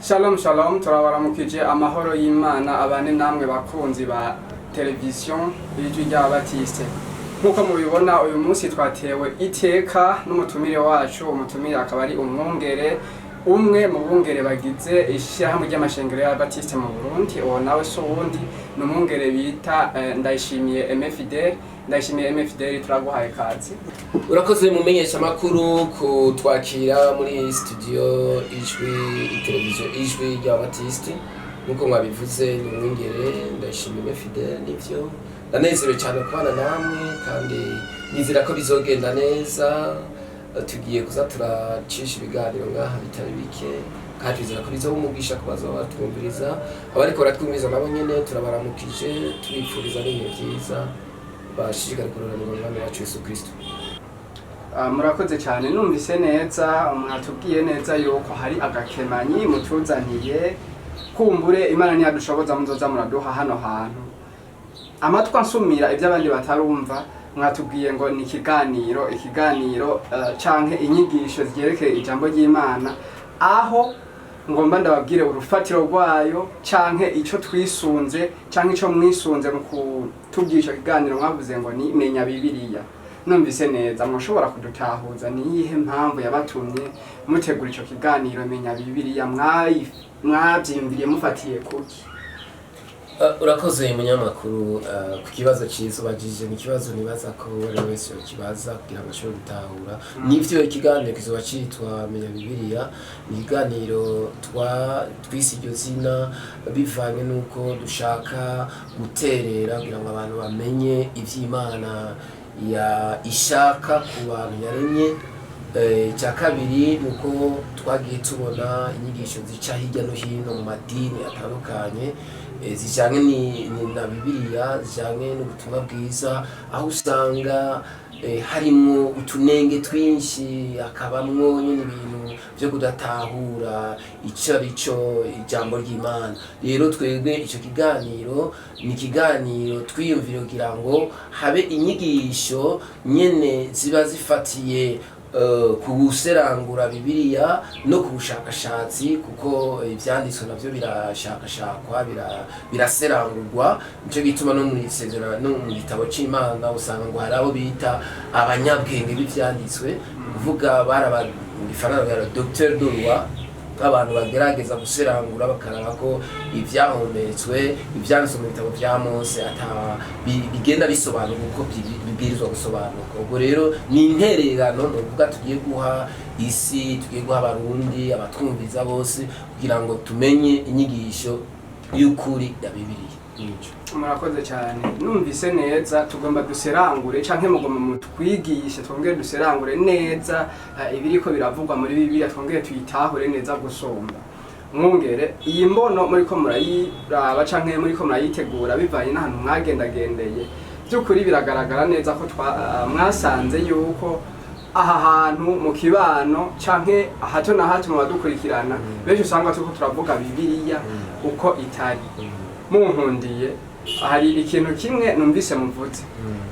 Shalom shalom, turabaramukije amahoro y'Imana abane namwe bakunzi ba television y'ijwi ry'Abatiste. Nkuko mubibona uyu munsi twatewe iteka n'umutumire wacu, umutumire akaba ari umwungere umwe mu bungere bagize ishyirahamwe ry'amashengero y'Abatiste mu Burundi. Uwo nawe so wundi ni umwungere bita Ndayishimiye Aime Fidèle. Ndayishimiye Aime Fidèle, turaguhaye kazi. Urakoze mumenyesha makuru kutwakira muri studio television ijwi ry'Abatiste. Nkuko mwabivuze ni umwungere Ndayishimiye Aime Fidèle. Nivyo ndanezerewe cyane kubana namwe kandi nizera ko bizogenda neza. Tugiye kuza turacisha ibiganiro ngaha bitari bike kandi twizera ko bizobumugisha kubaza abatumviriza abariko baratwumviriza nabo nyene turabaramukije tubipfuriza n'ibintu byiza bashishikare kuroranira umwami wacu Yesu Kristo. Murakoze cyane, numvise neza mwatubwiye neza yuko hari agakemanyi mutuzaniye kumbure Imana ntiyadushoboza muzoza muraduha hano hantu amatwi ansumira ibyo abandi batarumva. Mwatubwiye ngo ni ikiganiro canke inyigisho zigerekeye ijambo ry'Imana, aho ngomba ndababwire urufatiro rwayo canke ico twisunze canke ico mwisunze mu kutubwira ico kiganiro. Mwavuze ngo ni menya Bibiliya. Numvise neza, mushobora kudutahuza ni iyihe mpamvu yabatumye mutegura ico kiganiro menya Bibiliya? Mwavyimviriye mufatiye kuki? Urakoze munyamakuru ku kibazo cyiza ubajije. Ni kibazo nibaza ko buri wese yokibaza kugira ngo ashobore gutahura. Nivyo ikiganiro kizoba citwa menya Bibiliya. Ni ikiganiro twise iryo zina bivanye nuko dushaka guterera kugira ngo abantu bamenye ivy'Imana ishaka ku bantu yaremye. Cya kabiri nuko twagiye tubona inyigisho zica hirya no hino mu madini atandukanye zijyanye na Bibiliya, zijyanye n'ubutumwa bwiza, aho usanga harimo utunenge twinshi, hakabamwo nyine ibintu byo kudatahura icyo ari cyo ijambo ry'Imana. Rero twebwe icyo kiganiro ni ikiganiro twiyumvira kugira ngo habe inyigisho nyene ziba zifatiye ku guserangura Bibiliya no ku bushakashatsi, kuko ivyanditswe navyo birashakashakwa biraserangurwa. Nico gituma no muri isezerano no mu gitabo c'Imana usanga ngo hari abo bita abanyabwenge b'ivyanditswe, kuvuga baraba ifaranga Dr. Dorwa, abantu bagerageza guserangura bakaraba ko ivyahometswe ivyanditswe mu bitabo vya Mose bigenda bisobanura uko bibwirizwa gusobanuka. Ubwo rero ni intererano novuga tugiye guha isi, tugiye guha abarundi abatwumviza bose kugira ngo tumenye inyigisho y'ukuri ya Bibiliya. Murakoze cyane, numvise neza. Tugomba duserangure canke mugomba mutwigishe twongere duserangure neza ibiriko biravugwa muri Bibiliya, twongere tuyitahure neza gusomba. Mwungere, iyi mbono muriko murayiraba canke muriko murayitegura bivanye n'ahantu mwagendagendeye, by'ukuri biragaragara neza ko mwasanze yuko aha hantu mu kibano canke hato na hato mu badukurikirana benshi usanga turiko turavuga Bibiliya uko itari. Munkundiye, hari ikintu kimwe numvise muvuze.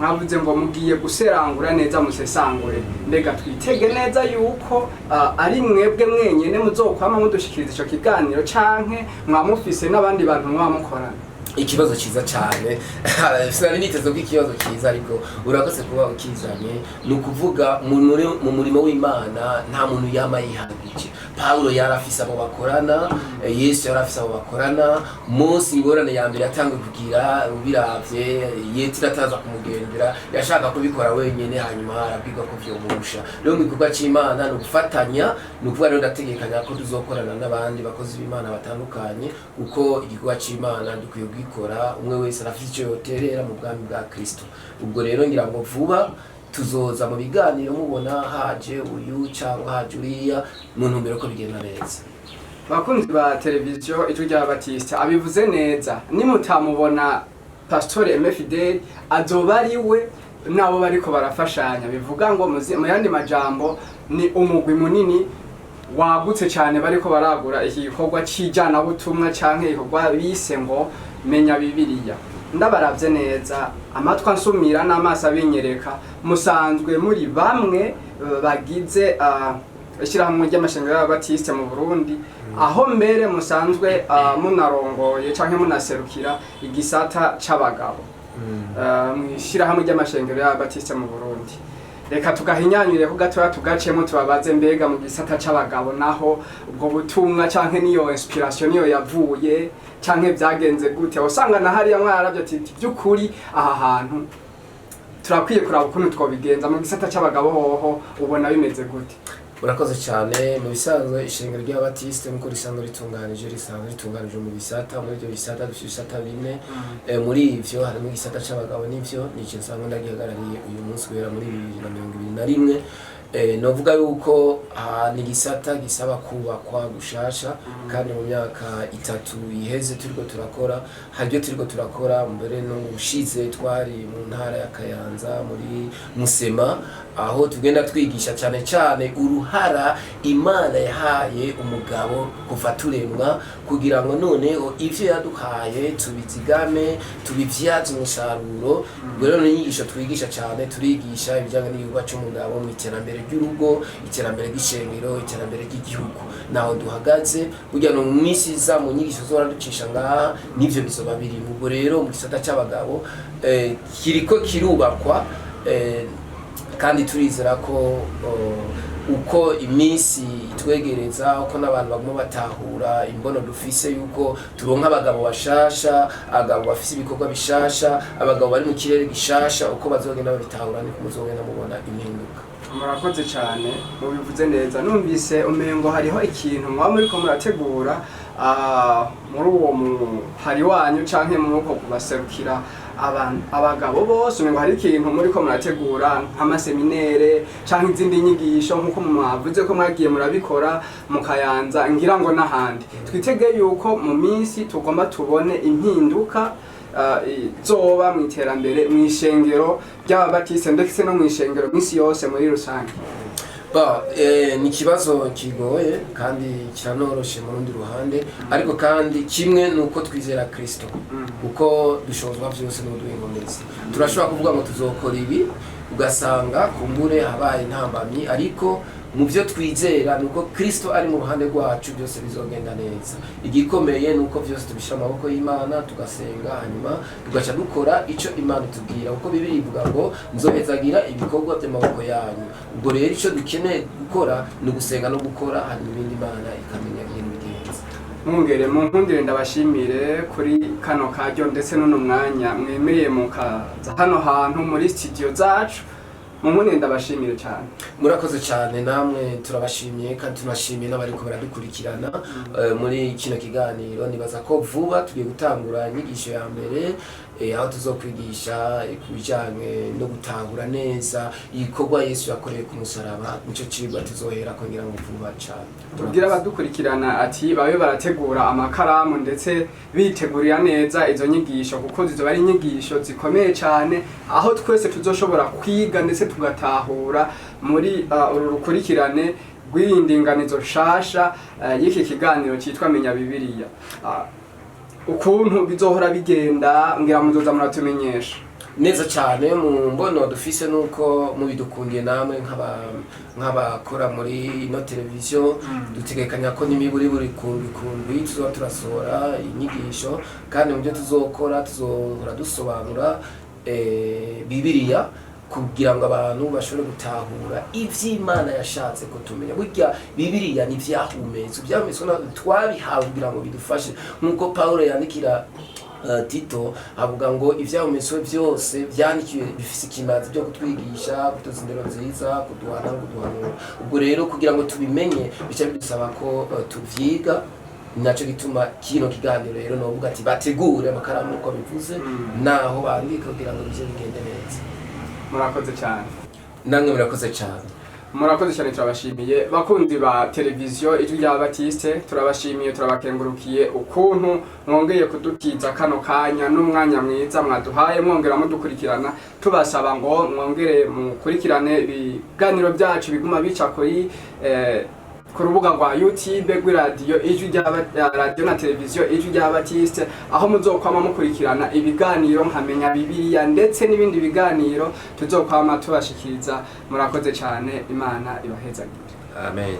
Mwavuze ngo mugiye guserangura neza musesangure. Mbega twitege neza yuko ari mwebwe mwenyene muzokwama mudushikiriza ico kiganiro canke mwamufise n'abandi bantu mwamukorana? Ikibazo cyiza cyane. Sinari niteze ko ikibazo cyiza, ariko urakoze kuba ukizanye. Ni ukuvuga mu murimo w'Imana nta muntu yama yihagije. Paulo yarafise abo bakorana, Yesu yarafise abo bakorana. Mose ingorane ya mbere yatangiye kugira ubiravye, Yetiro ataza kumugendera, yashaka kubikora wenyene, hanyuma arabwirwa ko vyomurusha. Rero mu gikorwa c'Imana ni ugufatanya, ni ukuvuga rero ndategekanya ko tuzokorana n'abandi bakozi b'Imana batandukanye, kuko igikorwa c'Imana dukwiye gukora umwe wese arafite icyo yoterera mu bwami bwa Kristo. Ubwo rero ngira ngo vuba tuzoza mu biganiro mubona haje uyu cyangwa haje uriya, mu ntumbero ko bigenda neza. Bakunzi ba televiziyo ijwi ry'Abatiste, abivuze neza. Nimutamubona Pastor Aime Fidèle azoba ari we nabo bariko barafashanya. Bivuga ngo mu yandi majambo ni umugwi munini wagutse cyane bariko baragura iki gikorwa cijana butumwa canke igikorwa bise ngo menya Bibiliya. Ndabaravye neza, amatwi ansumira n'amaso abinyereka, musanzwe muri bamwe bagize ishyirahamwe ry'amashengero y'Abatiste mu Burundi, aho mbere musanzwe munarongoye canke munaserukira igisata c'abagabo mw'ishirahamwe ry'amashengero y'Ababatiste mu Burundi. Reka tugahinyanyure ko gatoya tugacemo tubabaze mbega mu gisata c'abagabo naho ubwo butumwa canke niyo inspiration niyo yavuye canke byagenze gute, usanga na hariya mwaravyo ati by'ukuri aha hantu turakwiye kuraba ukuntu twobigenza mu gisata c'abagabo hoho ubona bimeze gute? Urakoze cyane. Mu bisanzwe ishengero ry'Ababatiste nkuko risanzwe ritunganije mu bisata, muri ibyo bisata dufite ibisata bine. Muri ivyo harimo igisata c'abagabo, n'ivyo ni ikintu nsanga ndagihagarariye uyu munsi guhera muri 2021. Novuga yuko ni igisata gisaba kubakwa gushasha, kandi mu myaka 3 iheze turiko turakora haryo turiko turakora mbere no gushize twari mu ntara ya Kayanza muri Musema, aho tugenda twigisha cyane cyane uruhara Imana yahaye umugabo kuva turemwa, kugira ngo noneho ivyo yaduhaye tubizigame tubivyaze umusaruro. Rero n'inyigisho twigisha cyane, turigisha ibijyanye n'igikorwa c'umugabo mu iterambere ry'urugo, iterambere ry'ishengero, iterambere ry'igihugu. Naho duhagaze burya no mu minsi iza mu nyigisho zora ducisha ngaha n'ivyo bizoba biri. Ubwo rero mu gisata c'abagabo kiriko kirubakwa, kandi turizera ko uko iminsi itwegereza, uko n'abantu baguma batahura imbono dufise yuko turonka abagabo bashasha, abagabo bafise ibikorwa bishasha, abagabo bari mu kirere gishasha, uko bazogenda babitahura niko muzogenda mubona impinduka. Murakoze cyane, mubivuze neza. Numvise umengo hariho ikintu mwaba muriko murategura muri uwo hari wanyu canke muko kubaserukira abagabo bose, umengo hari ikintu muriko murategura nk'amaseminere canke izindi nyigisho nkuko mwavuze ko mwagiye murabikora mu Kayanza ngira ngo n'ahandi. Twitegeye yuko mu minsi tugomba tubone impinduka zoba mu iterambere mu ishengero ry'Ababatiste ndetse no mu ishengero misi yose muri rusange. Ni ikibazo kigoye kandi kiranoroshe mu rundi ruhande, ariko kandi kimwe nuko twizera Kristo, uko dushobozwa byose n'uduhingomezi. Turashobora kuvuga ngo tuzokora ibi, ugasanga kumbure habaye intambamyi, ariko mu byo twizera nuko Kristo ari mu ruhande rwacu byose bizogenda neza. Igikomeye nuko byose tubishira amaboko y'Imana, tugasenga, hanyuma tugaca dukora ico Imana itubwira, kuko Bibiliya ivuga ngo nzohezagira ibikorwa by'amaboko yanyu. Ubwo rero ico dukeneye gukora ni ugusenga no gukora, hanyuma ibindi Imana ikamenya ibintu bigenza. Mwongere mu nkundire ndabashimire kuri kano karyo ndetse n'uno mwanya mwemereye mukaza hano hantu muri studio zacu. Mumune ndabashimire cyane. Murakoze cyane, namwe turabashimiye kandi tunashimiye n'abariko baradukurikirana muri kino kiganiro. Nibaza ko vuba tugiye gutangura inyigisho ya mbere, aho tuzokwigisha kubijanye no gutahura neza igikorwa Yesu yakoreye ku musaraba. Nico cigwa tuzohera kugira ngo vuba cyane. Tubwira abadukurikirana ati babe barategura amakaramu ndetse bitegurira neza izo nyigisho, kuko zizoba ari inyigisho zikomeye cyane, aho twese tuzoshobora kwiga ndetse tugatahura muri uru rukurikirane rw'indinganizo shasha y'iki kiganiro cyitwa Menya Bibiliya. Ukuntu bizohora bigenda ngira muzoza muratumenyesha neza cyane. Mu mbono dufise nuko mubidukundiye namwe nk'abakora muri ino televiziyo, dutegekanya ko n'imiburi buri kundwi tuzoba turasohora inyigisho, kandi mu byo tuzokora tuzohora dusobanura Bibiliya kugira ngo abantu bashobore gutahura ivy'Imana yashatse ko tumenya. Burya Bibiliya ni vyahumetse, byametswe twabihawe kugira ngo bidufashe, nkuko Paulo yandikira Tito avuga ngo ivyahumetswe byose byandikiwe bifise ikimazi byo kutwigisha, kutuza indero nziza, kuduhana no kuduhanura. Ubwo rero kugira ngo tubimenye bica bidusaba ko tuvyiga. Naco gituma kino kiganiro rero novuga ati bategure amakaramu uko bivuze, naho bandika kugira ngo bize bigende neza. Murakoze cyane. Namwe murakoze cyane. Murakoze cyane, turabashimiye bakundi ba televiziyo Ijwi ry'Ababatiste. Turabashimiye, turabakengurukiye ukuntu mwongeye kudutiza kano kanya n'umwanya mwiza mwaduhaye, mwongera mudukurikirana. Tubasaba ngo mwongere mukurikirane ibiganiro byacu biguma bica ku rubuga rwa YouTube rw'iradiyo Ijwi ry'Ababatiste na televiziyo Ijwi ry'Ababatiste, aho muzokwama mukurikirana ibiganiro nka Menya Bibiliya ndetse n'ibindi biganiro tuzokwama tubashikiriza. Murakoze cyane, Imana ibahezagire. Amen.